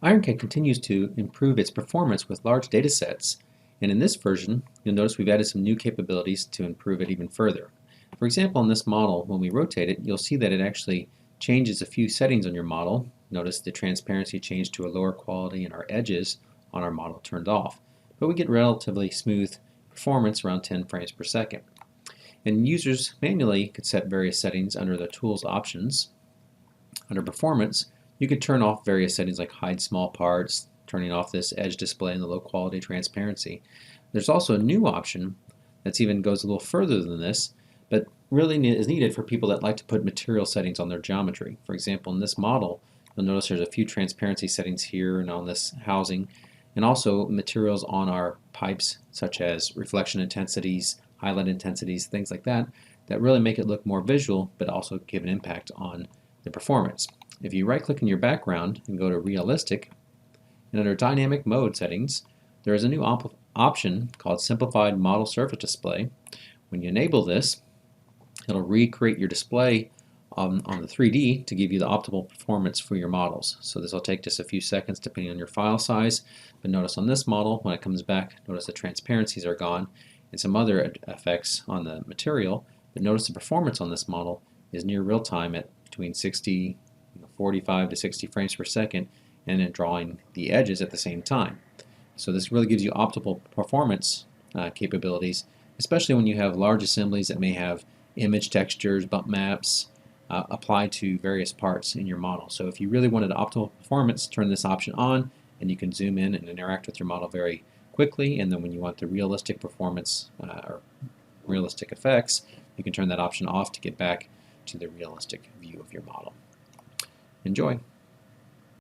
IronCAD continues to improve its performance with large data sets, and in this version, you'll notice we've added some new capabilities to improve it even further. For example, in this model, when we rotate it, you'll see that it actually changes a few settings on your model. Notice the transparency changed to a lower quality and our edges on our model turned off. But we get relatively smooth performance around 10 frames per second. And users manually could set various settings under the Tools options. Under Performance, you could turn off various settings like hide small parts, turning off this edge display and the low quality transparency. There's also a new option that even goes a little further than this, but really is needed for people that like to put material settings on their geometry. For example, in this model, you'll notice there's a few transparency settings here and on this housing, and also materials on our pipes such as reflection intensities, highlight intensities, things like that, that really make it look more visual but also give an impact on the performance. If you right click in your background and go to Realistic, and under Dynamic Mode Settings, there is a new option called Simplified Model Surface Display. When you enable this, it'll recreate your display on the 3D to give you the optimal performance for your models. So this will take just a few seconds depending on your file size, but notice on this model, when it comes back, notice the transparencies are gone and some other effects on the material, but notice the performance on this model is near real time at between 45 to 60 frames per second, and then drawing the edges at the same time. So this really gives you optimal performance capabilities, especially when you have large assemblies that may have image textures, bump maps applied to various parts in your model. So if you really wanted optimal performance, turn this option on and you can zoom in and interact with your model very quickly, and then when you want the realistic performance or realistic effects, you can turn that option off to get back to the realistic view of your model. Enjoy!